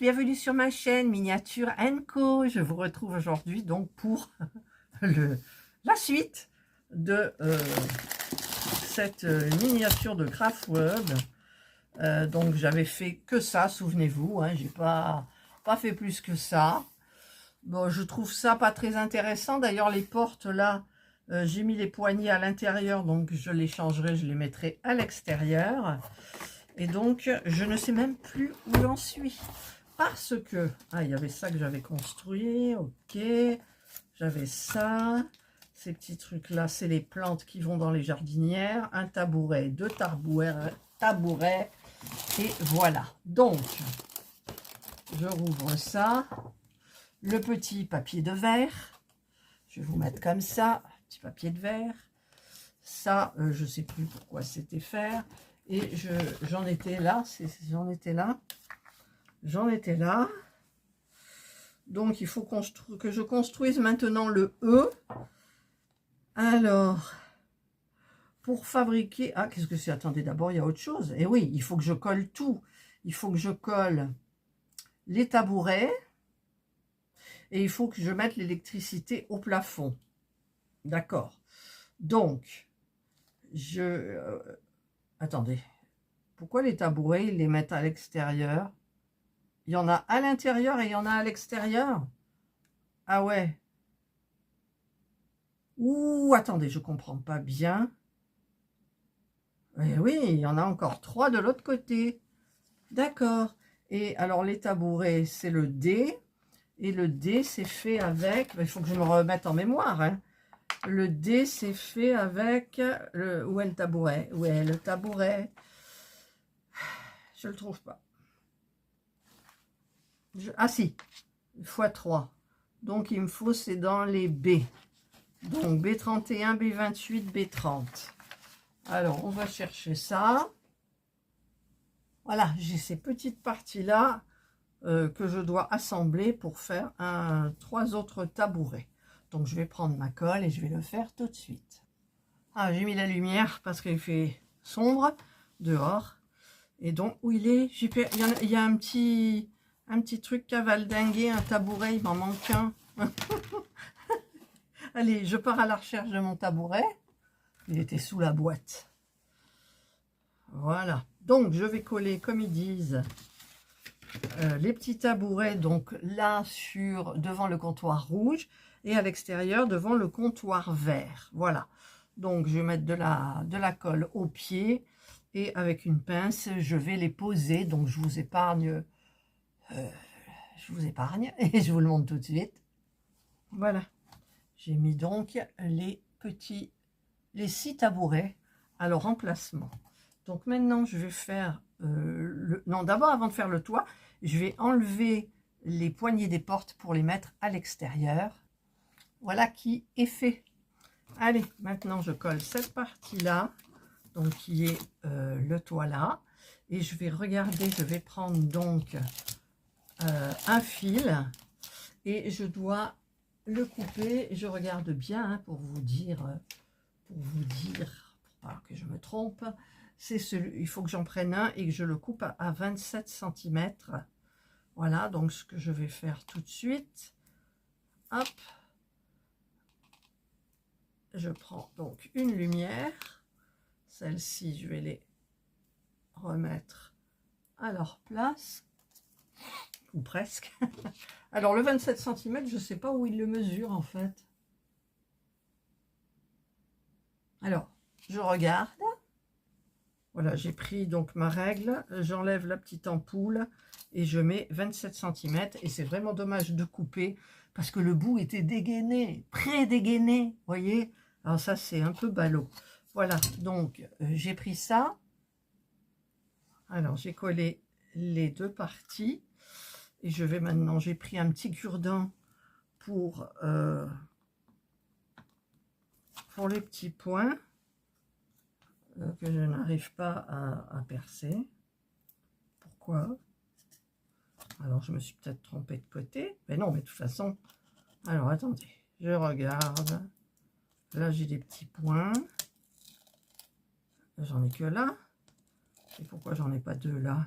bienvenue sur ma chaîne Miniature Co. Je vous retrouve aujourd'hui donc pour la suite de cette miniature de Craftworld. Donc j'avais fait que ça, souvenez-vous, hein, j'ai pas fait plus que ça. Bon, je trouve ça pas très intéressant. D'ailleurs, les portes là, j'ai mis les poignées à l'intérieur, donc je les changerai, je les mettrai à l'extérieur. Et donc, je ne sais même plus où j'en suis. Parce que, ah, il y avait ça que j'avais construit, ok. J'avais ça. Ces petits trucs-là, c'est les plantes qui vont dans les jardinières. Un tabouret, deux tabourets. Et voilà. Donc, je rouvre ça. Le petit papier de verre. Je vais vous mettre comme ça. Petit papier de verre. Ça, je ne sais plus pourquoi c'était faire. Et j'en étais là. J'en étais là. Donc, il faut que je construise maintenant le E. Alors, pour fabriquer... Ah, qu'est-ce que c'est? Attendez, d'abord, il y a autre chose. Et oui, il faut que je colle tout. Il faut que je colle les tabourets. Et il faut que je mette l'électricité au plafond. D'accord. Donc, attendez. Pourquoi les tabourets, ils les mettent à l'extérieur? Il y en a à l'intérieur et il y en a à l'extérieur. Ah ouais. Ouh, attendez, je comprends pas bien. Eh oui, il y en a encore 3 de l'autre côté. D'accord. Et alors, les tabourets, c'est le D. Et le D, c'est fait avec... Il faut que je me remette en mémoire. Hein. Le D, c'est fait avec... Où est le tabouret? Où est le tabouret? Je le trouve pas. Ah si, x3. Donc, il me faut, c'est dans les B. Donc, B31, B28, B30. Alors, on va chercher ça. Voilà, j'ai ces petites parties-là que je dois assembler pour faire 3 autres tabourets. Donc, je vais prendre ma colle et je vais le faire tout de suite. Ah, j'ai mis la lumière parce qu'il fait sombre dehors. Et donc, où il est? Il y a un petit truc cavaldingué, un tabouret, il m'en manque un. Allez, je pars à la recherche de mon tabouret. Il était sous la boîte. Voilà. Donc, je vais coller, comme ils disent, les petits tabourets, donc là, devant le comptoir rouge, et à l'extérieur, devant le comptoir vert. Voilà. Donc, je vais mettre de la colle au pied, et avec une pince, je vais les poser. Donc, je vous épargne, et je vous le montre tout de suite. Voilà. J'ai mis donc les 6 tabourets à leur emplacement. Donc maintenant, je vais faire non, d'abord, avant de faire le toit, je vais enlever les poignées des portes pour les mettre à l'extérieur. Voilà qui est fait. Allez, maintenant, je colle cette partie-là, donc qui est le toit là. Et je vais regarder, je vais prendre donc un fil et je dois le couper. Je regarde bien hein, pour vous dire, pour pas que je me trompe. Il faut que j'en prenne un et que je le coupe à 27 cm. Voilà, donc ce que je vais faire tout de suite. Hop. Je prends donc une lumière. Celle-ci, je vais les remettre à leur place. Ou presque. Alors, le 27 cm, je ne sais pas où il le mesure, en fait. Alors, je regarde. Voilà, j'ai pris donc ma règle. J'enlève la petite ampoule et je mets 27 cm. Et c'est vraiment dommage de couper parce que le bout était dégainé, pré-dégainé. Vous voyez? Alors, ça, c'est un peu ballot. Voilà, donc, j'ai pris ça. Alors, j'ai collé les 2 parties. Et je vais maintenant, j'ai pris un petit cure-dent pour les petits points que je n'arrive pas à percer. Pourquoi? Alors, je me suis peut-être trompée de côté. Mais non, mais de toute façon... Alors, attendez, je regarde. Là, j'ai des petits points. J'en ai que là. Et pourquoi j'en ai pas 2 là?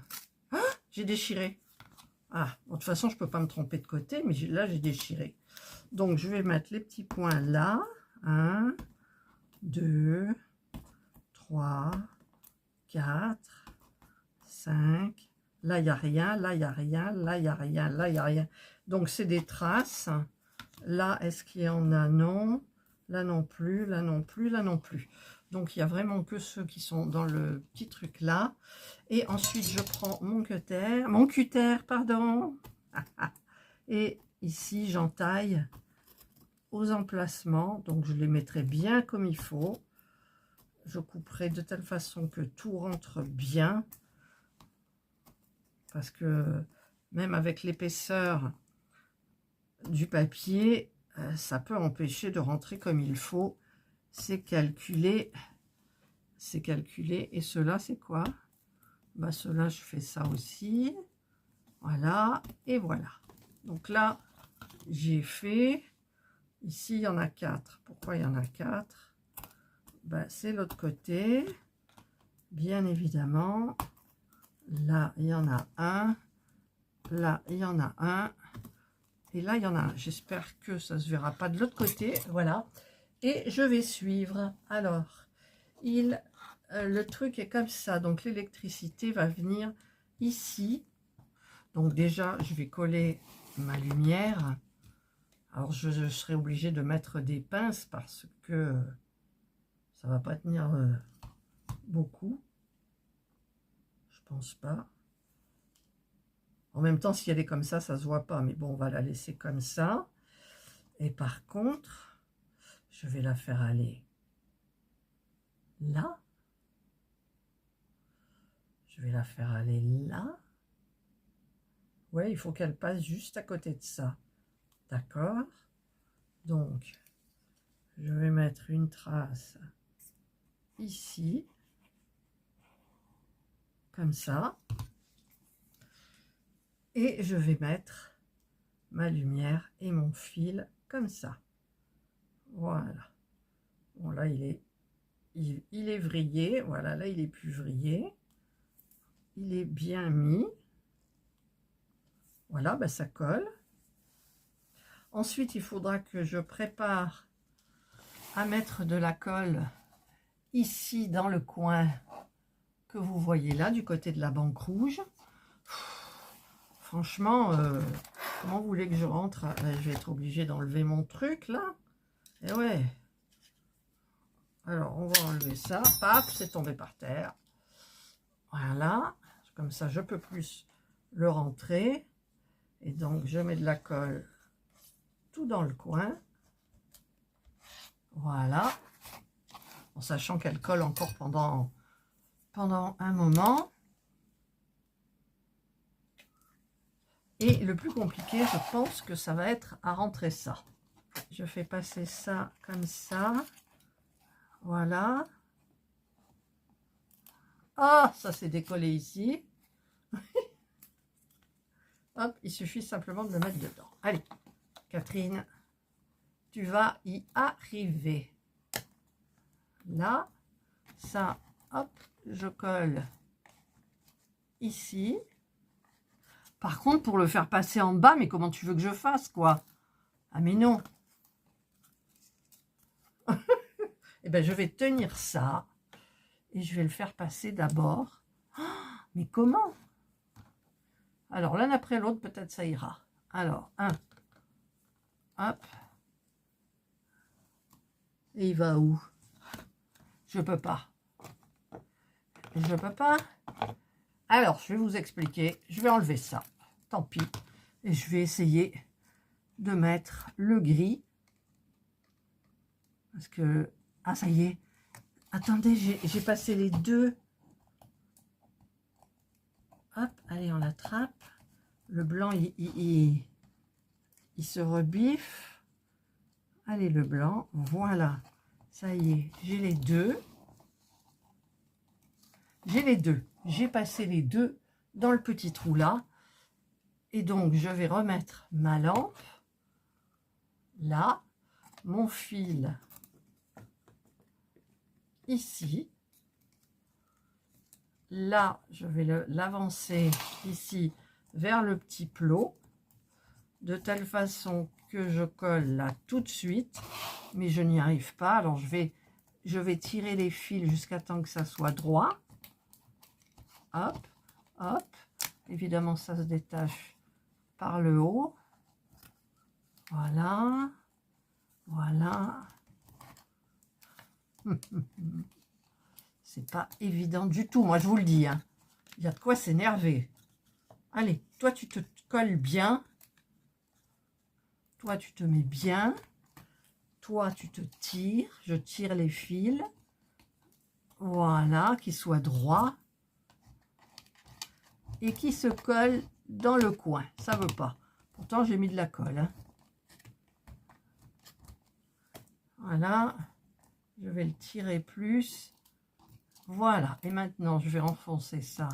Ah, j'ai déchiré. Ah, bon, de toute façon, je ne peux pas me tromper de côté, mais là, j'ai déchiré. Donc, je vais mettre les petits points là. 1, 2, 3, 4, 5. Là, il n'y a rien, là, il n'y a rien, là, il n'y a rien, là, il n'y a rien. Donc, c'est des traces. Là, est-ce qu'il y en a? Non. Là non plus, là non plus, là non plus. Donc, il n'y a vraiment que ceux qui sont dans le petit truc là. Et ensuite, je prends mon cutter, pardon. Et ici, j'entaille aux emplacements. Donc, je les mettrai bien comme il faut. Je couperai de telle façon que tout rentre bien. Parce que même avec l'épaisseur du papier, ça peut empêcher de rentrer comme il faut. C'est calculé. C'est calculé. Et cela, c'est quoi? Bah, cela, je fais ça aussi. Voilà. Et voilà. Donc là, j'ai fait. Ici, il y en a 4. Pourquoi il y en a 4? Bah, c'est l'autre côté. Bien évidemment. Là, il y en a un. Là, il y en a un. Et là, il y en a un. J'espère que ça ne se verra pas de l'autre côté. Voilà. Et je vais suivre. Alors, le truc est comme ça. Donc, l'électricité va venir ici. Donc, déjà, je vais coller ma lumière. Alors, je serai obligée de mettre des pinces parce que ça ne va pas tenir beaucoup. Je pense pas. En même temps, si elle est comme ça ne se voit pas. Mais bon, on va la laisser comme ça. Et par contre, je vais la faire aller là. Je vais la faire aller là. Ouais, il faut qu'elle passe juste à côté de ça. D'accord? Donc, je vais mettre une trace ici. Comme ça. Et je vais mettre ma lumière et mon fil comme ça. Voilà. Bon, là, il est vrillé. Voilà, là, il est plus vrillé. Il est bien mis. Voilà, ben, ça colle. Ensuite, il faudra que je prépare à mettre de la colle ici dans le coin que vous voyez là, du côté de la banque rouge. Franchement, comment vous voulez que je rentre? Je vais être obligée d'enlever mon truc là. Et ouais. Alors, on va enlever ça. Paf, c'est tombé par terre. Voilà. Comme ça, je peux plus le rentrer. Et donc, je mets de la colle tout dans le coin. Voilà. En sachant qu'elle colle encore pendant un moment. Et le plus compliqué, je pense que ça va être à rentrer ça. Je fais passer ça comme ça. Voilà. Ah, ça s'est décollé ici. Hop, il suffit simplement de le mettre dedans. Allez, Catherine, tu vas y arriver. Là, ça, hop, je colle ici. Par contre, pour le faire passer en bas, mais comment tu veux que je fasse, quoi? Ah, mais non. Eh bien, je vais tenir ça et je vais le faire passer d'abord. Oh, mais comment? Alors, l'un après l'autre, peut-être ça ira. Alors, un. Hop. Et il va où? Je peux pas. Je peux pas. Alors, je vais vous expliquer. Je vais enlever ça. Tant pis. Et je vais essayer de mettre le gris. Parce que... Ah, ça y est. Attendez, j'ai passé les deux. Hop, allez, on l'attrape. Le blanc, il se rebiffe. Allez, le blanc. Voilà. Ça y est, j'ai les deux. J'ai les deux. J'ai passé les deux dans le petit trou là. Et donc, je vais remettre ma lampe là. Mon fil ici. Là, je vais l'avancer ici vers le petit plot, de telle façon que je colle là tout de suite, mais je n'y arrive pas. Alors je vais tirer les fils jusqu'à temps que ça soit droit. Hop, hop. Évidemment, ça se détache par le haut. Voilà, voilà. C'est pas évident du tout, moi je vous le dis, hein. Il y a de quoi s'énerver. Allez, toi tu te colles bien. Toi tu te mets bien. Toi tu te tires. Je tire les fils. Voilà, qu'ils soient droits. Et qui se collent dans le coin. Ça veut pas. Pourtant j'ai mis de la colle, hein. Voilà. Je vais le tirer plus. Voilà. Et maintenant, je vais enfoncer ça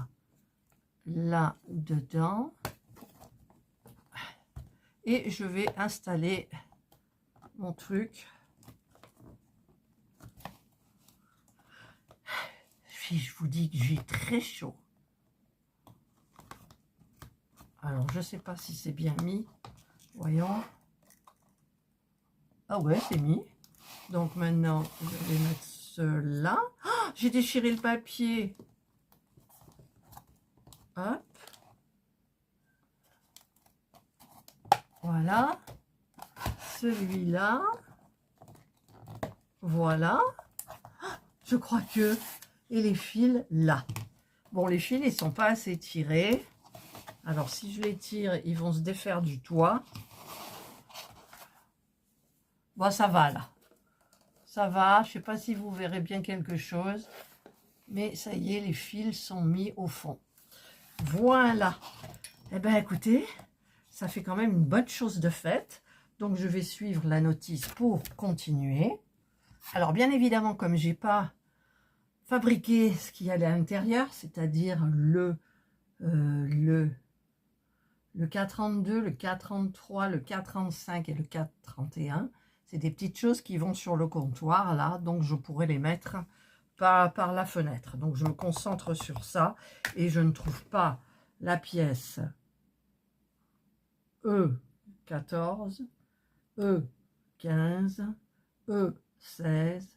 là dedans. Et je vais installer mon truc. Je vous dis que j'ai très chaud. Alors, je ne sais pas si c'est bien mis. Voyons. Ah ouais, c'est mis. Donc maintenant, je vais mettre cela. Oh, j'ai déchiré le papier. Hop. Voilà. Celui-là. Voilà. Je crois que... Et les fils, là. Bon, les fils, ils ne sont pas assez tirés. Alors, si je les tire, ils vont se défaire du toit. Bon, ça va, là. Ça va, je ne sais pas si vous verrez bien quelque chose, mais ça y est, les fils sont mis au fond. Voilà. Eh bien, écoutez, ça fait quand même une bonne chose de faite. Donc, je vais suivre la notice pour continuer. Alors, bien évidemment, comme je n'ai pas fabriqué ce qu'il y a à l'intérieur, c'est-à-dire le 432, le 433, le 435 et le 431, c'est des petites choses qui vont sur le comptoir, là, donc je pourrais les mettre par la fenêtre. Donc je me concentre sur ça et je ne trouve pas la pièce E14, E15, E16,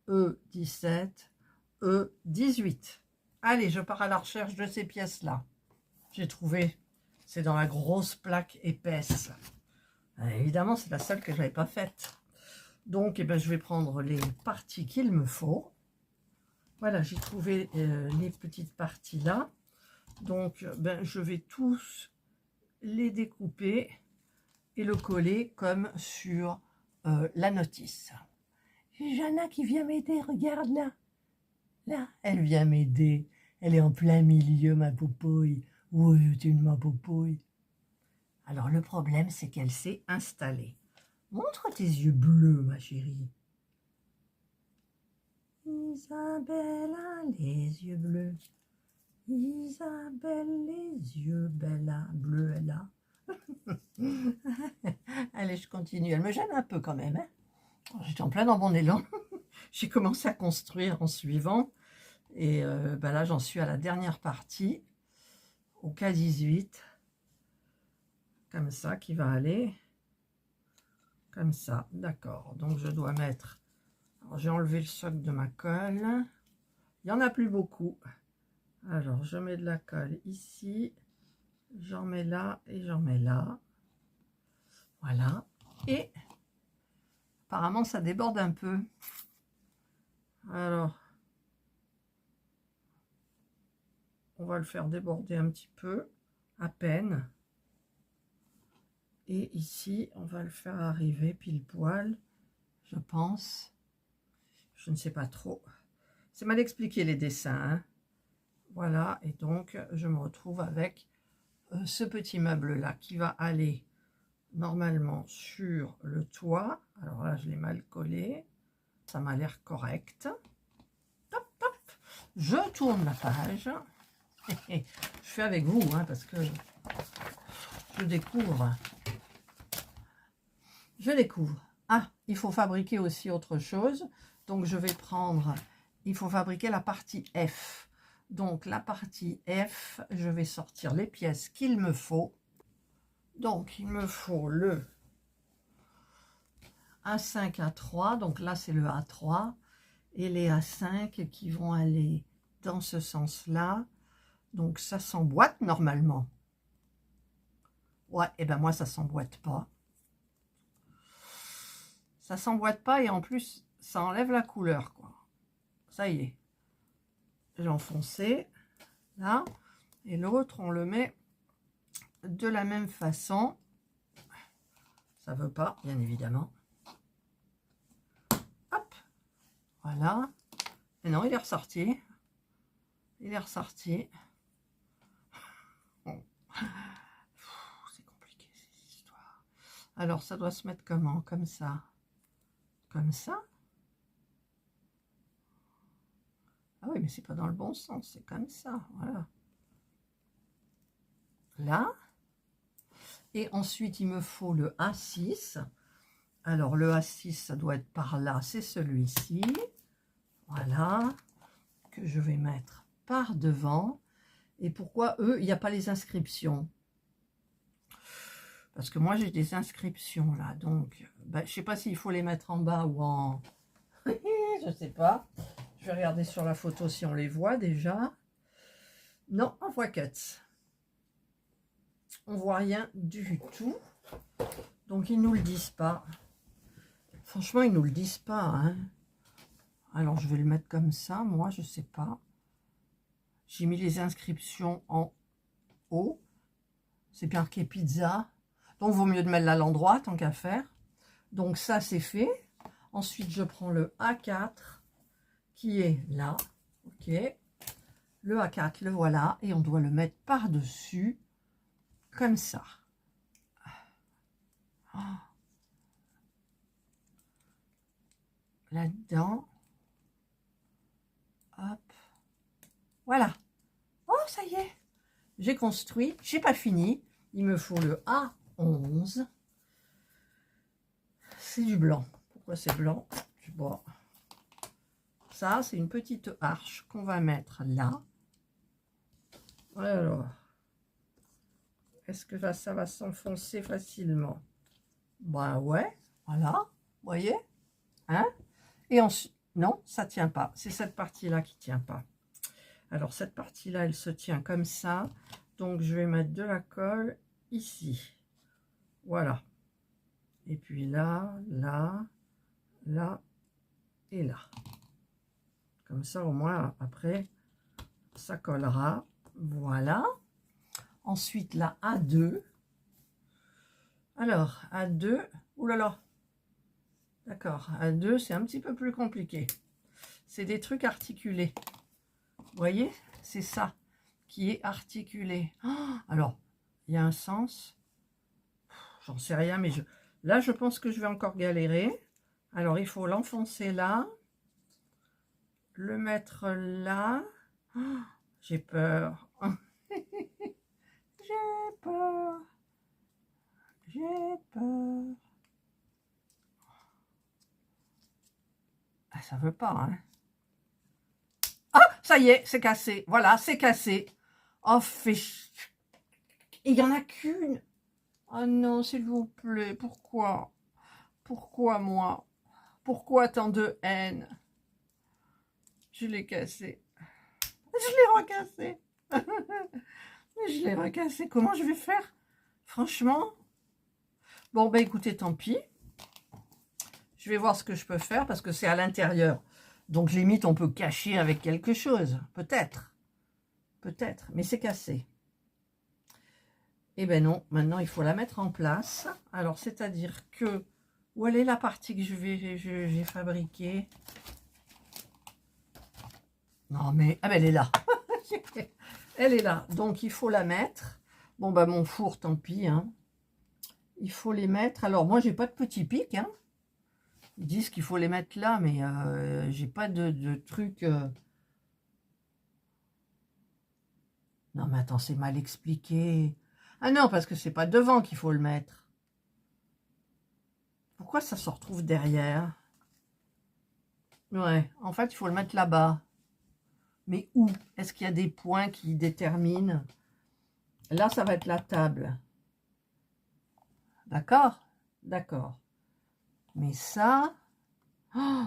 E17, E18. Allez, je pars à la recherche de ces pièces-là. J'ai trouvé, c'est dans la grosse plaque épaisse. Évidemment, c'est la seule que je n'avais pas faite. Donc, eh ben, je vais prendre les parties qu'il me faut. Voilà, j'ai trouvé les petites parties là. Donc, ben, je vais tous les découper et le coller comme sur la notice. J'ai Jana qui vient m'aider, regarde là. Là, elle vient m'aider. Elle est en plein milieu, ma poupouille. Oui, tu ma poupouille. Alors, le problème, c'est qu'elle s'est installée. Montre tes yeux bleus, ma chérie. Isabelle a les yeux bleus. Isabelle, les yeux bleus, elle a. Allez, je continue. Elle me gêne un peu quand même, hein. J'étais en plein dans mon élan. J'ai commencé à construire en suivant. Et ben là, j'en suis à la dernière partie, au K18. Comme ça, qui va aller. Comme ça, d'accord. Donc, je dois mettre... J'ai enlevé le socle de ma colle. Il n'y en a plus beaucoup. Alors, je mets de la colle ici. J'en mets là et j'en mets là. Voilà. Et apparemment, ça déborde un peu. Alors, on va le faire déborder un petit peu, à peine. Et ici, on va le faire arriver pile poil, je pense. Je ne sais pas trop. C'est mal expliqué les dessins, hein. Voilà, et donc je me retrouve avec ce petit meuble-là qui va aller normalement sur le toit. Alors là, je l'ai mal collé. Ça m'a l'air correct. Top, top. Je tourne la page. Je fais avec vous, hein, parce que je découvre. Je découvre. Ah, il faut fabriquer aussi autre chose. Donc, je vais prendre... Il faut fabriquer la partie F. Donc la partie F, je vais sortir les pièces qu'il me faut. Donc il me faut le A5, A3, donc là c'est le A3, et les A5 qui vont aller dans ce sens-là. Donc ça s'emboîte normalement. Ouais, et ben moi ça s'emboîte pas. Ça s'emboîte pas et en plus ça enlève la couleur, quoi. Ça y est. J'ai enfoncé là, et l'autre on le met de la même façon. Ça veut pas, bien évidemment. Hop, voilà. Et non, il est ressorti. Il est ressorti. Bon. C'est compliqué ces histoires. Alors ça doit se mettre comment? Comme ça. Comme ça. Ah oui, mais c'est pas dans le bon sens, c'est comme ça, voilà. Là. Et ensuite, il me faut le A6. Alors, le A6, ça doit être par là, c'est celui-ci. Voilà. Que je vais mettre par devant. Et pourquoi eux, il n'y a pas les inscriptions? Parce que moi, j'ai des inscriptions là. Donc, ben, je ne sais pas s'il faut les mettre en bas ou en... je ne sais pas. Je vais regarder sur la photo si on les voit déjà. Non, on voit cuts. On voit rien du tout. Donc, ils nous le disent pas. Franchement, ils nous le disent pas. Hein. Alors, je vais le mettre comme ça. Moi, je sais pas. J'ai mis les inscriptions en haut. C'est bien marqué pizza. Donc, vaut mieux de mettre là à l'endroit, tant qu'à faire. Donc, ça, c'est fait. Ensuite, je prends le A4 qui est là. OK. Le A4, le voilà. Et on doit le mettre par-dessus. Comme ça. Oh. Là-dedans. Hop. Voilà. Oh, ça y est. J'ai construit. J'ai pas fini. Il me faut le A11. C'est du blanc. Pourquoi c'est blanc? Bon. Ça, c'est une petite arche qu'on va mettre là. Alors, est-ce que ça va s'enfoncer facilement? Bah ouais, voilà, vous voyez, hein? Et ensuite, non, ça tient pas. C'est cette partie-là qui tient pas. Alors, cette partie-là, elle se tient comme ça. Donc, je vais mettre de la colle ici. Voilà. Et puis là, là, là et là. Comme ça, au moins, après, ça collera. Voilà. Ensuite, la A2. Alors, A2, oulala. D'accord, A2, c'est un petit peu plus compliqué. C'est des trucs articulés. Vous voyez, c'est ça qui est articulé. Oh, alors, il y a un sens. J'en sais rien, mais là, je pense que je vais encore galérer. Alors, il faut l'enfoncer là. Le mettre là. Oh, j'ai peur. J'ai peur. J'ai peur. Ah, ça veut pas, hein. Ah, ça y est, c'est cassé. Voilà, c'est cassé. Oh, il n'y en a qu'une. Oh non, s'il vous plaît, pourquoi? Pourquoi moi? Pourquoi tant de haine? Je l'ai cassé. Je l'ai recassé. Je l'ai recassé. Comment je vais faire? Franchement? Bon, ben écoutez, tant pis. Je vais voir ce que je peux faire parce que c'est à l'intérieur. Donc, limite, on peut cacher avec quelque chose. Peut-être. Peut-être. Mais c'est cassé. Eh ben non. Maintenant, il faut la mettre en place. Alors, c'est-à-dire que... Où elle est la partie que j'ai fabriquée? Non, mais... Ah ben, elle est là. Elle est là. Donc, il faut la mettre. Bon, ben, mon four, tant pis. Hein. Il faut les mettre. Alors, moi, j'ai pas de petit pic. Hein. Ils disent qu'il faut les mettre là, mais j'ai pas de truc... Non, mais attends, c'est mal expliqué. Ah non, parce que c'est pas devant qu'il faut le mettre. Pourquoi ça se retrouve derrière? Ouais, en fait, il faut le mettre là-bas. Mais où? Est-ce qu'il y a des points qui déterminent? Là, ça va être la table. D'accord? D'accord. Mais ça... Oh,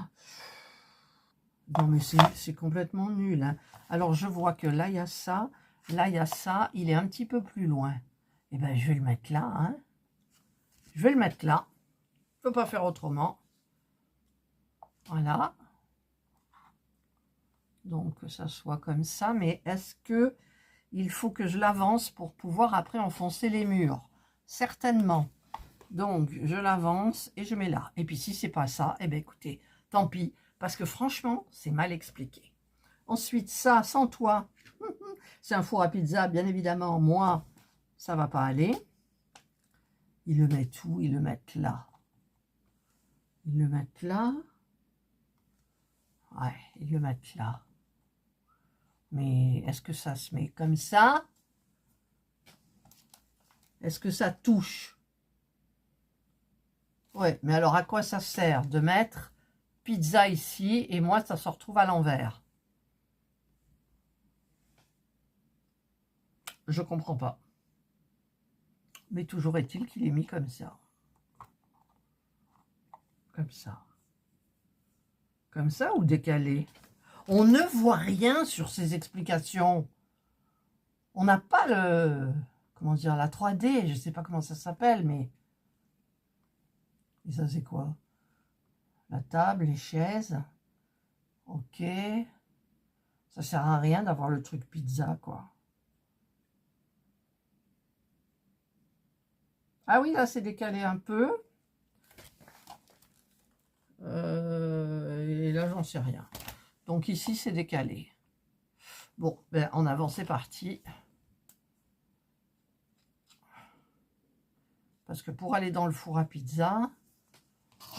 non, mais c'est complètement nul. Hein. Alors, je vois que là, il y a ça. Là, il y a ça. Il est un petit peu plus loin. Eh bien, je vais le mettre là. Hein. Je vais le mettre là. Je ne peux pas faire autrement. Voilà. Donc, que ça soit comme ça. Mais est-ce que il faut que je l'avance pour pouvoir après enfoncer les murs? Certainement. Donc, je l'avance et je mets là. Et puis, si c'est pas ça, eh bien, écoutez, tant pis. Parce que franchement, c'est mal expliqué. Ensuite, ça, sans toi, c'est un four à pizza, bien évidemment. Moi, ça va pas aller. Ils le mettent où? Ils le mettent là. Ils le mettent là. Ouais, ils le mettent là. Mais est-ce que ça se met comme ça? Est-ce que ça touche? Ouais, mais alors à quoi ça sert de mettre pizza ici et moi ça se retrouve à l'envers? Je comprends pas. Mais toujours est-il qu'il est mis comme ça. Comme ça. Comme ça ou décalé? On ne voit rien sur ces explications. On n'a pas le... Comment dire? La 3D, je ne sais pas comment ça s'appelle, mais... Et ça, c'est quoi? La table, les chaises. Ok. Ça sert à rien d'avoir le truc pizza, quoi. Ah oui, là, c'est décalé un peu. Et là, j'en sais rien. Donc ici, c'est décalé. Bon, ben, en avant, c'est parti. Parce que pour aller dans le four à pizza,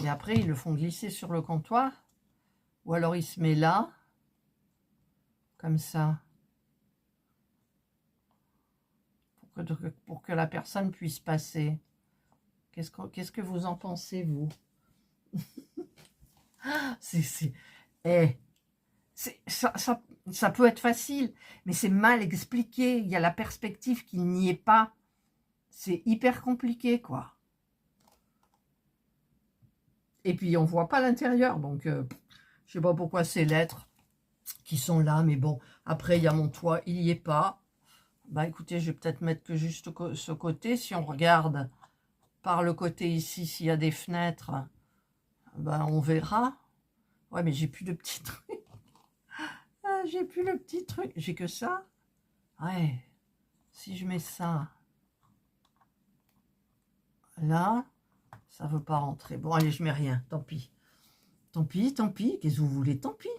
et après, ils le font glisser sur le comptoir. Ou alors, il se met là, comme ça, pour que la personne puisse passer. Qu'est-ce que vous en pensez, vous? Eh, ça peut être facile, mais c'est mal expliqué. Il y a la perspective qu'il n'y est pas. C'est hyper compliqué, quoi. Et puis, on ne voit pas l'intérieur. Donc, je ne sais pas pourquoi ces lettres qui sont là. Mais bon, après, il y a mon toit. Il n'y est pas. Bah, écoutez, je vais peut-être mettre que juste ce côté. Si on regarde par le côté ici, s'il y a des fenêtres, bah, on verra. Ouais, mais j'ai plus de petits trucs. Ah, j'ai plus le petit truc. J'ai que ça. Ouais. Si je mets ça là, ça ne veut pas rentrer. Bon, allez, je mets rien. Tant pis. Tant pis, tant pis. Qu'est-ce que vous voulez? Tant pis.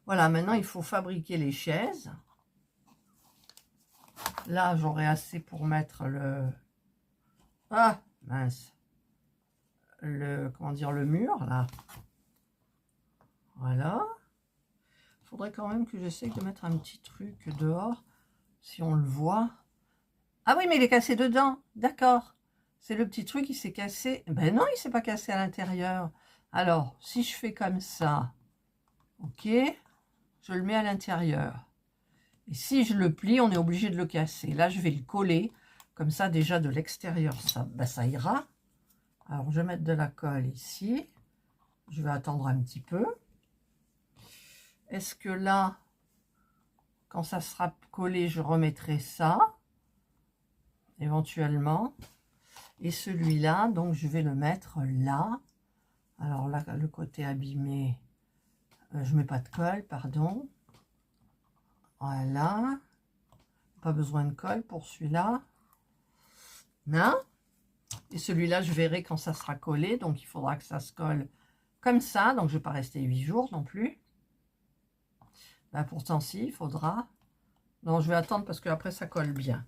Voilà, maintenant, il faut fabriquer les chaises. Là, j'aurai assez pour mettre le... Ah, mince. Comment dire, le mur, là. Voilà. Il faudrait quand même que j'essaye de mettre un petit truc dehors, si on le voit. Ah oui, mais il est cassé dedans. D'accord. C'est le petit truc qui s'est cassé. Ben non, il ne s'est pas cassé à l'intérieur. Alors, si je fais comme ça, ok, je le mets à l'intérieur. Et si je le plie, on est obligé de le casser. Là, je vais le coller. Comme ça, déjà de l'extérieur, ça ira. Alors, je vais mettre de la colle ici. Je vais attendre un petit peu. Est-ce que là, quand ça sera collé, je remettrai ça, éventuellement. Et celui-là, donc, je vais le mettre là. Alors là, le côté abîmé, je ne mets pas de colle, pardon. Voilà. Pas besoin de colle pour celui-là. Non. Et celui-là, je verrai quand ça sera collé. Donc, il faudra que ça se colle comme ça. Donc, je ne vais pas rester 8 jours non plus. Ben, pourtant, si, il faudra. Non, je vais attendre parce que après ça colle bien.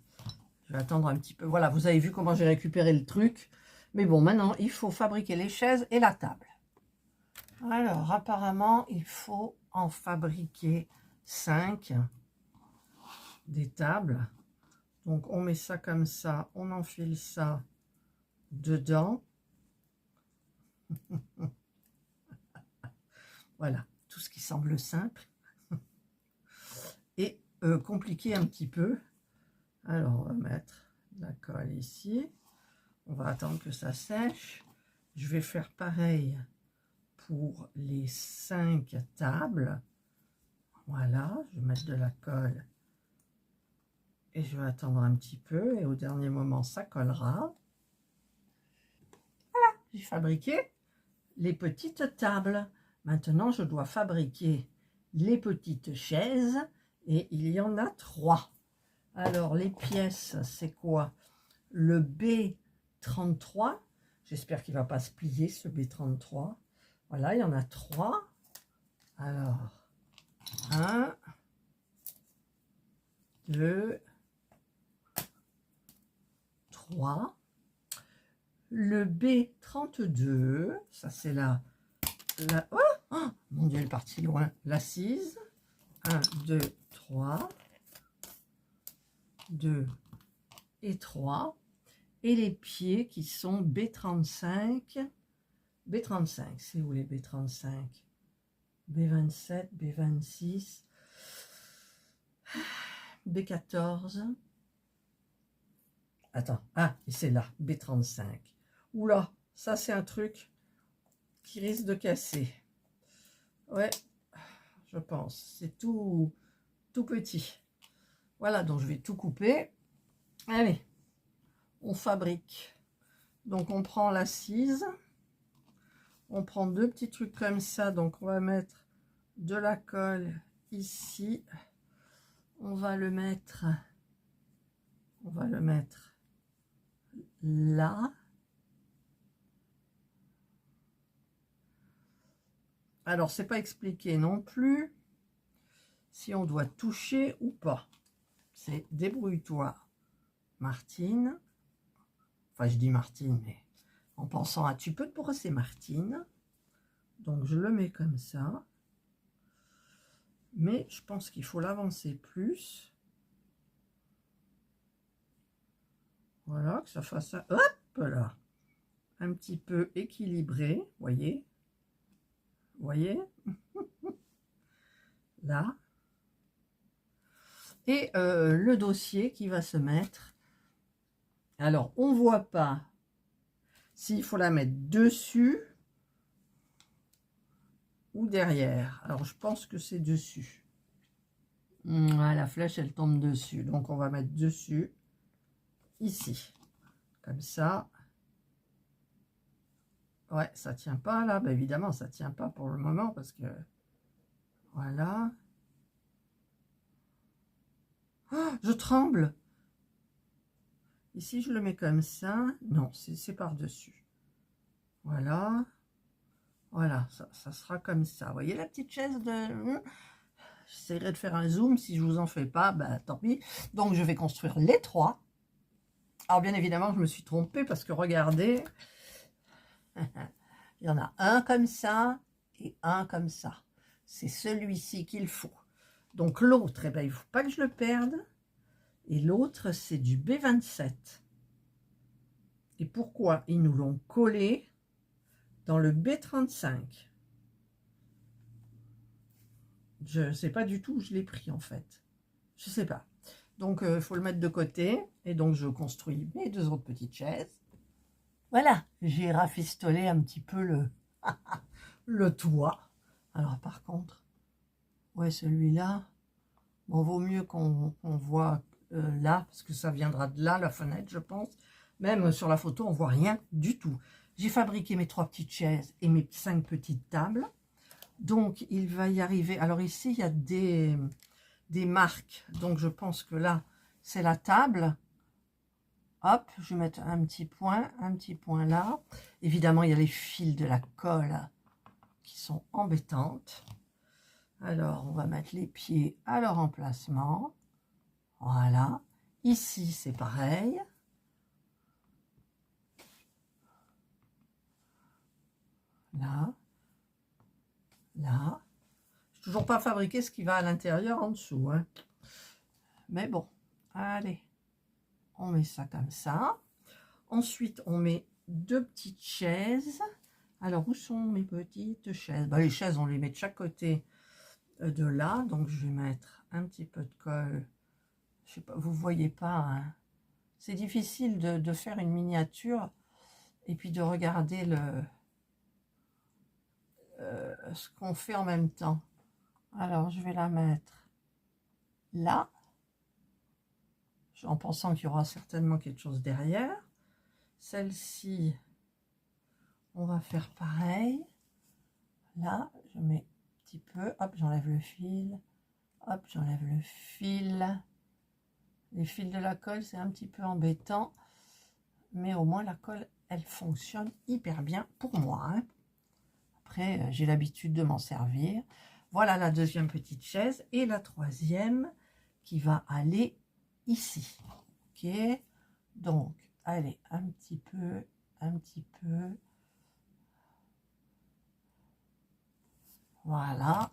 Je vais attendre un petit peu. Voilà, vous avez vu comment j'ai récupéré le truc. Mais bon, maintenant, il faut fabriquer les chaises et la table. Alors, apparemment, il faut en fabriquer 5 des tables. Donc, on met ça comme ça. On enfile ça dedans. Voilà, tout ce qui semble simple. et compliqué un petit peu. Alors, on va mettre la colle ici. On va attendre que ça sèche. Je vais faire pareil pour les 5 tables. Voilà, je vais mettre de la colle et je vais attendre un petit peu et au dernier moment ça collera. Voilà, j'ai fabriqué les petites tables. Maintenant je dois fabriquer les petites chaises et il y en a 3. Alors les pièces, c'est quoi? Le B33, j'espère qu'il ne va pas se plier ce B33. Voilà, il y en a 3. Alors 1, 2, 3. Le B32, ça c'est oh, oh, mon Dieu, elle est partie loin. L'assise. 1, 2, 3. 2 et 3. Et les pieds qui sont B35. B35, c'est où les B35? B27, B26, B14. Attends, ah, et c'est là, B35. Oula, ça c'est un truc qui risque de casser. Ouais, je pense. C'est tout petit. Voilà, donc je vais tout couper. Allez, on fabrique. Donc on prend l'assise. On prend 2 petits trucs comme ça. Donc on va mettre de la colle ici. On va le mettre là. Alors, c'est pas expliqué non plus si on doit toucher ou pas. C'est débrouille-toi, Martine. Enfin, je dis Martine, mais en pensant à tu peux te brosser Martine. Donc, je le mets comme ça. Mais je pense qu'il faut l'avancer plus. Voilà, que ça fasse ça. Hop là. Un petit peu équilibré, voyez. Vous voyez? Là. Et le dossier qui va se mettre. Alors, on ne voit pas s'il faut la mettre dessus ou derrière. Alors, je pense que c'est dessus. La flèche, elle tombe dessus. Donc, on va mettre dessus, ici. Comme ça. Ouais, ça tient pas là. Ben, évidemment, ça tient pas pour le moment parce que... Voilà. Oh, je tremble. Ici, je le mets comme ça. Non, c'est par-dessus. Voilà. Voilà, ça sera comme ça. Vous voyez la petite chaise de... J'essaierai de faire un zoom. Si je vous en fais pas, bah, tant pis. Donc, je vais construire les 3. Alors, bien évidemment, je me suis trompée parce que regardez, il y en a un comme ça et un comme ça. C'est celui-ci qu'il faut. Donc, l'autre, eh ben, il ne faut pas que je le perde. Et l'autre, c'est du B27. Et pourquoi ils nous l'ont collé dans le B35? Je ne sais pas du tout où je l'ai pris, en fait. Je ne sais pas. Donc, il faut le mettre de côté. Et donc, je construis mes 2 autres petites chaises. Voilà, j'ai rafistolé un petit peu le toit. Alors, par contre, ouais, celui-là, bon, vaut mieux qu'on voit là, parce que ça viendra de là, la fenêtre, je pense. Même sur la photo, on voit rien du tout. J'ai fabriqué mes 3 petites chaises et mes 5 petites tables. Donc, il va y arriver... Alors ici, il y a des marques. Donc, je pense que là, c'est la table. Hop, je vais mettre un petit point là. Évidemment, il y a les fils de la colle qui sont embêtantes. Alors, on va mettre les pieds à leur emplacement. Voilà. Ici, c'est pareil. Là. Là. Je n'ai toujours pas fabriqué ce qui va à l'intérieur en dessous, hein. Mais bon, allez. On met ça comme ça. Ensuite, on met 2 petites chaises. Alors, où sont mes petites chaises? Ben, les chaises, on les met de chaque côté de là. Donc, je vais mettre un petit peu de colle. Je sais pas, vous voyez pas, hein. C'est difficile de faire une miniature et puis de regarder ce qu'on fait en même temps. Alors, je vais la mettre là, en pensant qu'il y aura certainement quelque chose derrière. Celle-ci, on va faire pareil. Là, je mets un petit peu, hop, j'enlève le fil, hop, j'enlève le fil. Les fils de la colle, c'est un petit peu embêtant, mais au moins la colle, elle fonctionne hyper bien pour moi, hein. Après, j'ai l'habitude de m'en servir. Voilà la deuxième petite chaise et la troisième qui va aller ici. Ok, donc, allez, un petit peu, un petit peu. Voilà.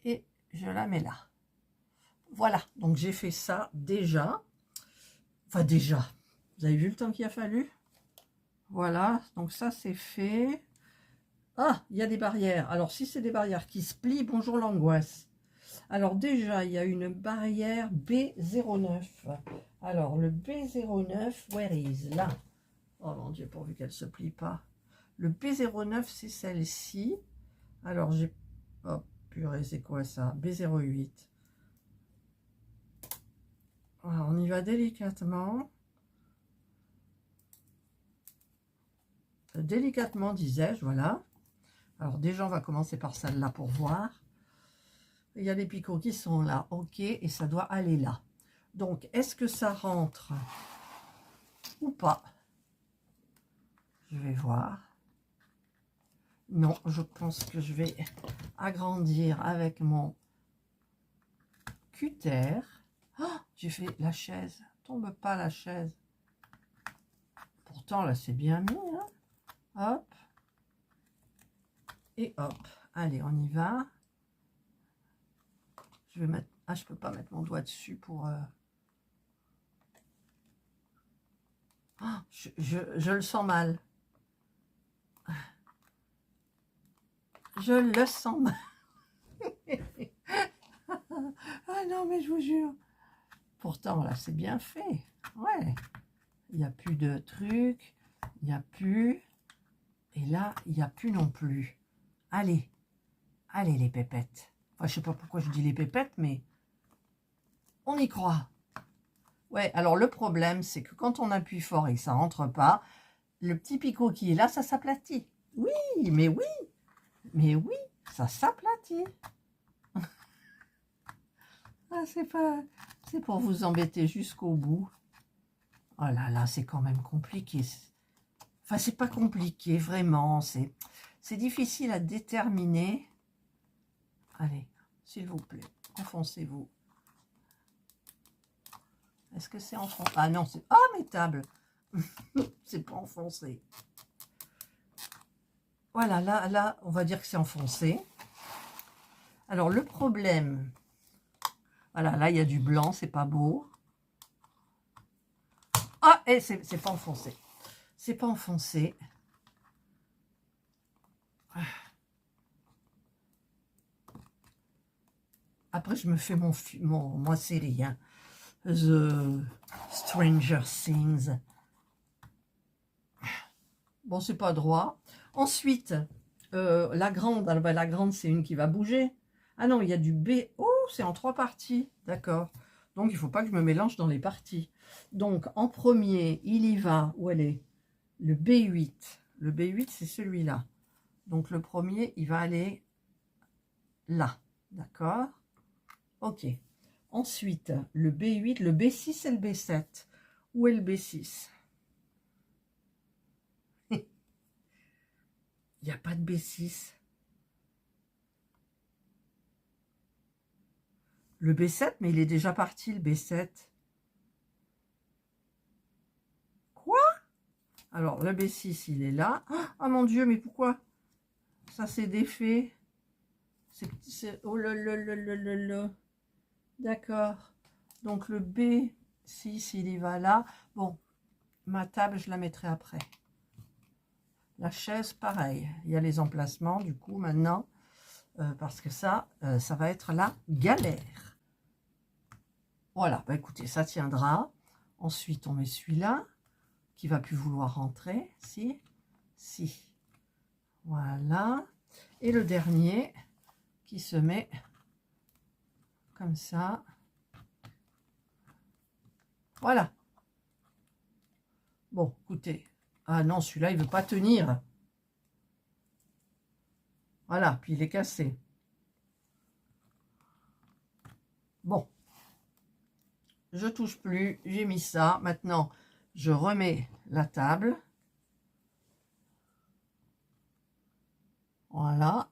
Et je la mets là. Voilà, donc j'ai fait ça déjà. Enfin déjà, vous avez vu le temps qu'il a fallu? Voilà, donc ça c'est fait. Ah, il y a des barrières. Alors si c'est des barrières qui se plient, bonjour l'angoisse. Alors déjà, il y a une barrière B09. Alors le B09, where is? Là. Oh mon Dieu, pourvu qu'elle ne se plie pas. Le B09, c'est celle-ci. Alors j'ai... Oh purée, c'est quoi ça? B08. Voilà, on y va délicatement. Délicatement, disais-je, voilà. Alors déjà, on va commencer par celle-là pour voir. Il y a les picots qui sont là, ok, et ça doit aller là. Donc, est-ce que ça rentre ou pas? Je vais voir. Non, je pense que je vais agrandir avec mon cutter. Oh, j'ai fait la chaise. Tombe pas la chaise. Pourtant, là, c'est bien mis, hein. Hop. Et hop. Allez, on y va. Je vais mettre... Ah, je peux pas mettre mon doigt dessus pour... Oh, je le sens mal. Je le sens mal. Ah non, mais je vous jure. Pourtant, là, c'est bien fait. Ouais. Il n'y a plus de trucs. Il n'y a plus. Et là, il n'y a plus non plus. Allez. Allez, les pépettes. Enfin, je sais pas pourquoi je dis les pépettes, mais on y croit. Ouais, alors le problème, c'est que quand on appuie fort et que ça rentre pas, le petit picot qui est là, ça s'aplatit. Oui, mais oui. Mais oui, ça s'aplatit. Ah, c'est pour vous embêter jusqu'au bout. Oh là là, c'est quand même compliqué. Enfin, c'est pas compliqué, vraiment. C'est difficile à déterminer. Allez, s'il vous plaît, enfoncez-vous. Est-ce que c'est enfoncé? Ah non, c'est... Ah, mes tables. C'est pas enfoncé. Voilà, là, on va dire que c'est enfoncé. Alors, le problème... Voilà, là, il y a du blanc, c'est pas beau. Ah, et c'est pas enfoncé. C'est pas enfoncé. Après, je me fais mon série, hein. The Stranger Things. Bon, c'est pas droit. Ensuite, la grande. Alors, la grande, c'est une qui va bouger. Ah non, il y a du B. Oh, c'est en 3 parties. D'accord. Donc, il ne faut pas que je me mélange dans les parties. Donc, en premier, il y va. Où elle est? Le B8. Le B8, c'est celui-là. Donc, le premier, il va aller là. D'accord. Ok. Ensuite, le B8, le B6 et le B7. Où est le B6? Il n'y a pas de B6. Le B7, mais il est déjà parti, le B7. Quoi? Alors, le B6, il est là. Ah, mon Dieu, mais pourquoi? Ça, c'est défait. Oh là là là là là là. D'accord. Donc, le B6, il y va là. Bon, ma table, je la mettrai après. La chaise, pareil. Il y a les emplacements, du coup, maintenant. Parce que ça va être la galère. Voilà, bah écoutez, ça tiendra. Ensuite, on met celui-là, qui va plus vouloir rentrer. Si, si. Voilà. Et le dernier, qui se met comme ça. Voilà. Bon, écoutez. Ah non, celui-là, il ne veut pas tenir. Voilà, puis il est cassé. Bon. Je touche plus, j'ai mis ça. Maintenant, je remets la table. Voilà.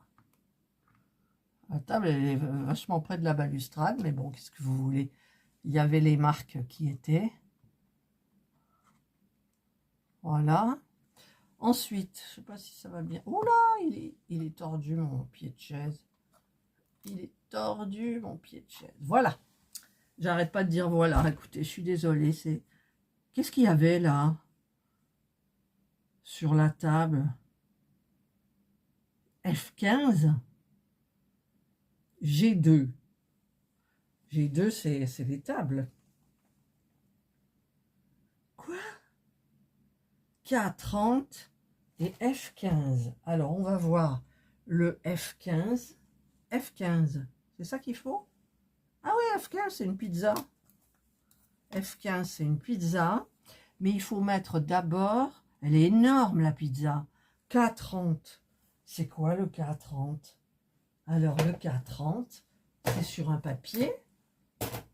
La table, elle est vachement près de la balustrade, mais bon, qu'est-ce que vous voulez? Il y avait les marques qui étaient. Voilà. Ensuite, je sais pas si ça va bien. Oula, il est tordu, mon pied de chaise. Il est tordu, mon pied de chaise. Voilà. J'arrête pas de dire voilà. Écoutez, je suis désolée. Qu'est-ce qu'il y avait là? Sur la table? F15? G2. G2, c'est les tables. Quoi? K30 et F15. Alors, on va voir le F15. F15, c'est ça qu'il faut? Ah oui, F15, c'est une pizza. F15, c'est une pizza. Mais il faut mettre d'abord... Elle est énorme, la pizza. K30. C'est quoi le K30? Alors, le K30, c'est sur un papier.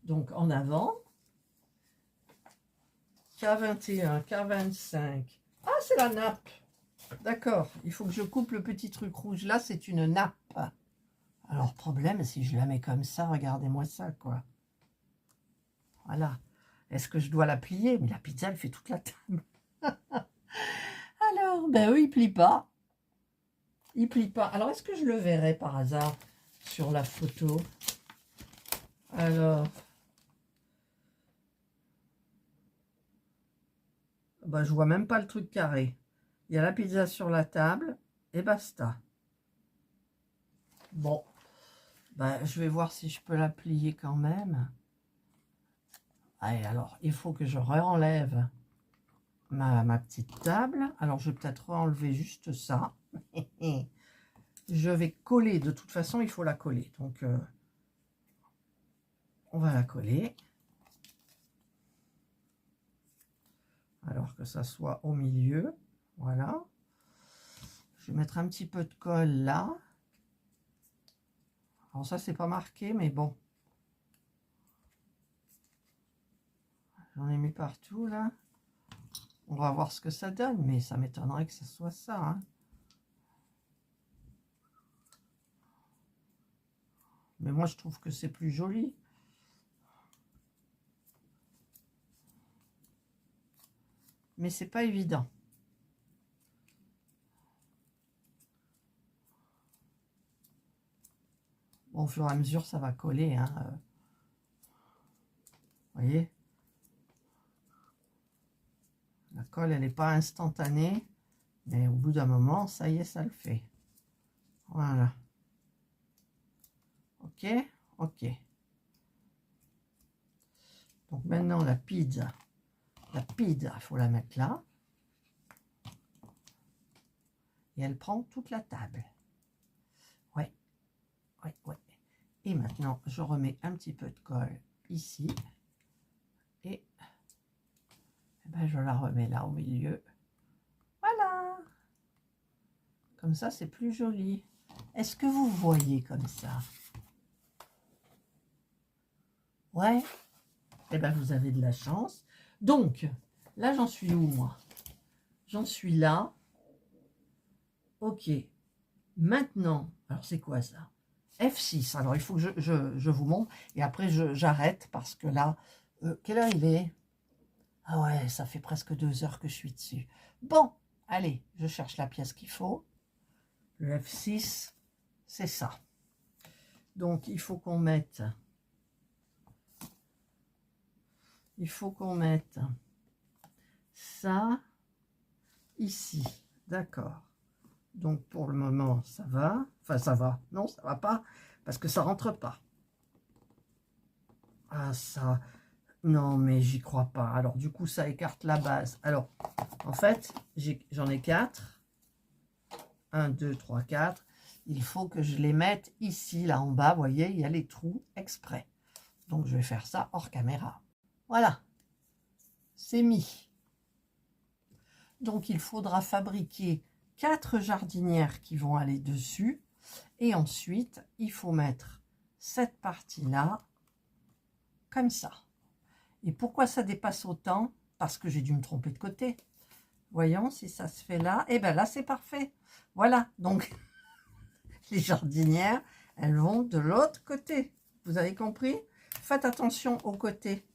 Donc, en avant. K21, K25. Ah, c'est la nappe. D'accord. Il faut que je coupe le petit truc rouge. Là, c'est une nappe. Alors, problème, si je la mets comme ça, regardez-moi ça, quoi. Voilà. Est-ce que je dois la plier? Mais la pizza, elle fait toute la table. Alors, ben eux, ils plient pas. Ils plient pas. Alors, est-ce que je le verrai par hasard sur la photo? Alors... Ben, je vois même pas le truc carré. Il y a la pizza sur la table et basta. Bon. Ben, je vais voir si je peux la plier quand même. Allez, alors, il faut que je réenlève ma petite table. Alors, je vais peut-être enlever juste ça. Je vais coller. De toute façon, il faut la coller. Donc, on va la coller. Alors que ça soit au milieu. Voilà. Je vais mettre un petit peu de colle là. Alors ça, c'est pas marqué, mais bon. J'en ai mis partout, là. On va voir ce que ça donne, mais ça m'étonnerait que ce soit ça. Hein. Mais moi, je trouve que c'est plus joli. Mais c'est pas évident. Bon, au fur et à mesure, ça va coller. Hein. Vous voyez? La colle, elle n'est pas instantanée. Mais au bout d'un moment, ça y est, ça le fait. Voilà. Ok, ok. Donc maintenant, la pizza, il faut la mettre là. Et elle prend toute la table. Ouais, ouais, ouais. Et maintenant, je remets un petit peu de colle ici. Et ben, je la remets là au milieu. Voilà. Comme ça, c'est plus joli. Est-ce que vous voyez comme ça? Ouais. Eh bien, vous avez de la chance. Donc, là, j'en suis où, moi? J'en suis là. Ok. Maintenant, alors c'est quoi ça? F6. Alors, il faut que je vous montre. Et après, j'arrête parce que là, quelle heure il est? Ah ouais, ça fait presque 2 heures que je suis dessus. Bon, allez, je cherche la pièce qu'il faut. Le F6, c'est ça. Donc, il faut qu'on mette... ça ici. D'accord. Donc, pour le moment, ça va. Enfin, ça va. Non, ça va pas. Parce que ça rentre pas. Ah, ça... Non, mais j'y crois pas. Alors, du coup, ça écarte la base. Alors, en fait, j'en ai 4. 1, 2, 3, 4. Il faut que je les mette ici, là en bas. Vous voyez, il y a les trous exprès. Donc, je vais faire ça hors caméra. Voilà. C'est mis. Donc, il faudra fabriquer 4 jardinières qui vont aller dessus. Et ensuite, il faut mettre cette partie-là comme ça. Et pourquoi ça dépasse autant? Parce que j'ai dû me tromper de côté. Voyons si ça se fait là. Et bien là, c'est parfait. Voilà, donc les jardinières, elles vont de l'autre côté. Vous avez compris? Faites attention aux côtés.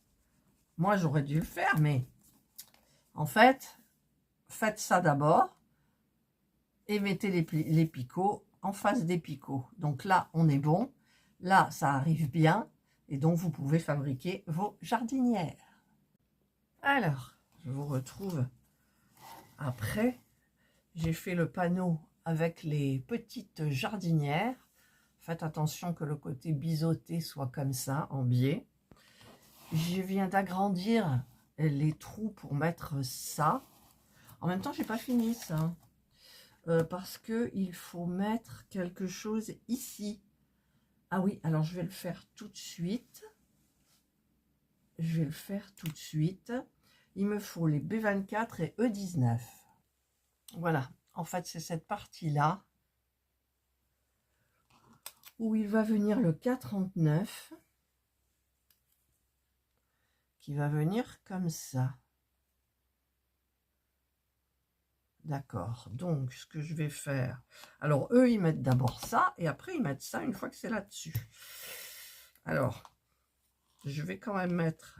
Moi, j'aurais dû le faire, mais en fait, faites ça d'abord et mettez les picots en face des picots. Donc là, on est bon. Là, ça arrive bien. Et donc, vous pouvez fabriquer vos jardinières. Alors, je vous retrouve après. J'ai fait le panneau avec les petites jardinières. Faites attention que le côté biseauté soit comme ça, en biais. Je viens d'agrandir les trous pour mettre ça. En même temps, j'ai pas fini ça. Parce qu'il faut mettre quelque chose ici. Ah oui, alors je vais le faire tout de suite. Je vais le faire tout de suite. Il me faut les B24 et E19. Voilà, en fait, c'est cette partie-là où il va venir le K39 qui va venir comme ça. D'accord, donc ce que je vais faire... Alors, eux, ils mettent d'abord ça et après, ils mettent ça une fois que c'est là-dessus. Alors, je vais quand même mettre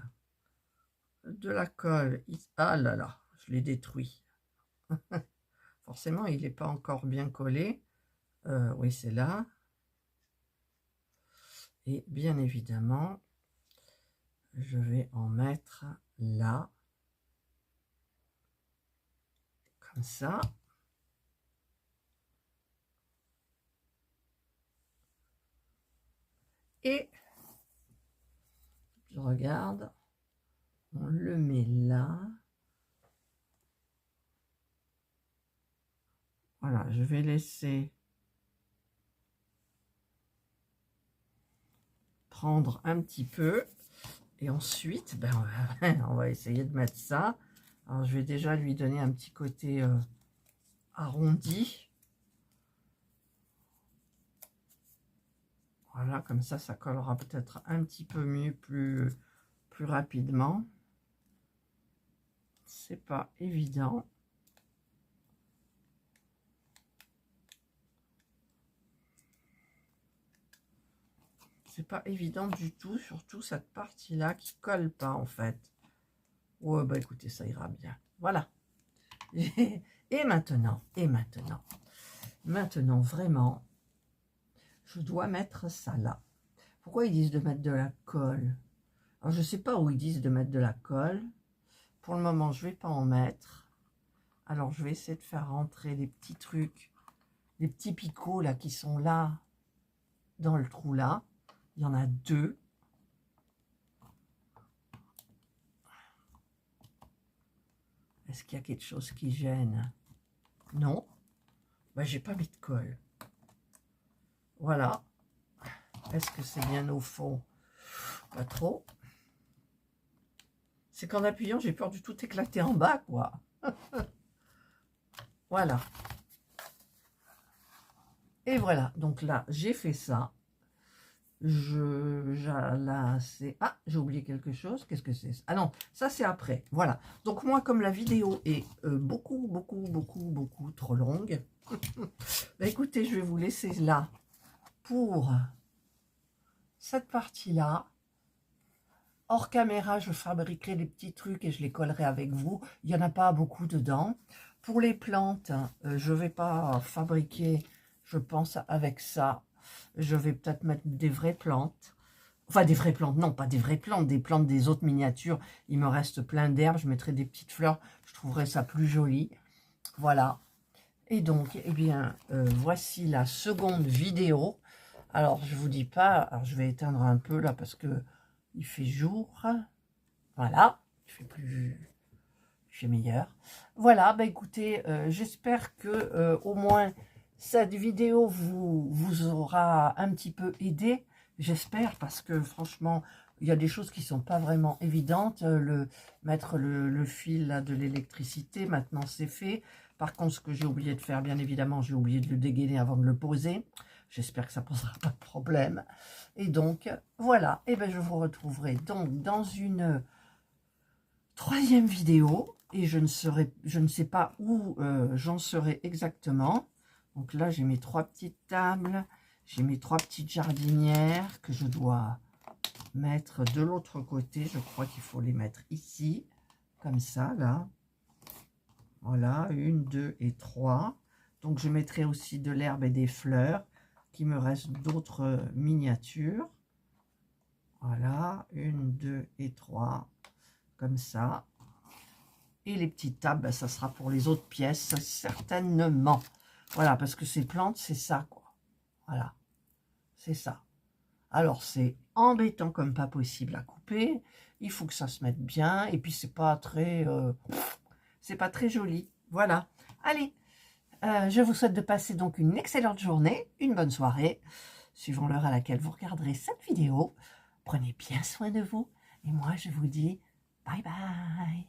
de la colle. Ah là là, je l'ai détruit. Forcément, il n'est pas encore bien collé. Oui, c'est là. Et bien évidemment, je vais en mettre là. Comme ça. Et je regarde. On le met là. Voilà, je vais laisser prendre un petit peu. Et ensuite, ben, on va essayer de mettre ça. Alors, je vais déjà lui donner un petit côté arrondi. Voilà, comme ça collera peut-être un petit peu mieux, plus rapidement. C'est pas évident. C'est pas évident du tout, surtout cette partie-là qui colle pas en fait. Ouais, bah écoutez, ça ira bien. Voilà. Et maintenant, vraiment, je dois mettre ça là. Pourquoi ils disent de mettre de la colle? Alors, je sais pas où ils disent de mettre de la colle. Pour le moment, je vais pas en mettre. Alors, je vais essayer de faire rentrer les petits trucs, les petits picots là qui sont là, dans le trou là. Il y en a 2. Est-ce qu'il y a quelque chose qui gêne? Non. Ben, j'ai pas mis de colle. Voilà. Est-ce que c'est bien au fond? Pas trop. C'est qu'en appuyant, j'ai peur du tout éclater en bas, quoi. Voilà. Et voilà. Donc là, j'ai fait ça. Là, c'est... Ah, j'ai oublié quelque chose. Qu'est-ce que c'est? Ah non, ça, c'est après. Voilà. Donc moi, comme la vidéo est beaucoup trop longue, bah, écoutez, je vais vous laisser là pour cette partie-là. Hors caméra, je fabriquerai des petits trucs et je les collerai avec vous. Il n'y en a pas beaucoup dedans. Pour les plantes, je ne vais pas fabriquer, je pense, avec ça. Je vais peut-être mettre des vraies plantes. Enfin, des vraies plantes, non, pas des vraies plantes, des plantes des autres miniatures. Il me reste plein d'herbes, je mettrai des petites fleurs. Je trouverai ça plus joli. Voilà. Et donc, eh bien, voici la seconde vidéo. Alors, je vous dis pas, alors je vais éteindre un peu là parce que il fait jour. Voilà, je fais meilleur. Voilà, bah écoutez, j'espère que au moins cette vidéo vous aura un petit peu aidé. J'espère, parce que franchement, il y a des choses qui sont pas vraiment évidentes. Mettre le fil là, de l'électricité, maintenant c'est fait. Par contre, ce que j'ai oublié de faire, bien évidemment, j'ai oublié de le dégainer avant de le poser. J'espère que ça ne posera pas de problème. Et donc, voilà. Et ben, je vous retrouverai donc dans une troisième vidéo. Et je ne sais pas où j'en serai exactement. Donc là, j'ai mes 3 petites tables. J'ai mes 3 petites jardinières que je dois mettre de l'autre côté. Je crois qu'il faut les mettre ici. Comme ça, là. Voilà, 1, 2 et 3. Donc, je mettrai aussi de l'herbe et des fleurs. Qu'il me reste d'autres miniatures. Voilà, 1, 2 et 3. Comme ça. Et les petites tables, ben, ça sera pour les autres pièces, certainement. Voilà, parce que ces plantes, c'est ça, quoi. Voilà, c'est ça. Alors, c'est embêtant comme pas possible à couper. Il faut que ça se mette bien. Et puis, c'est pas très joli. Voilà. Allez, je vous souhaite de passer donc une excellente journée, une bonne soirée, suivant l'heure à laquelle vous regarderez cette vidéo. Prenez bien soin de vous. Et moi, je vous dis bye bye.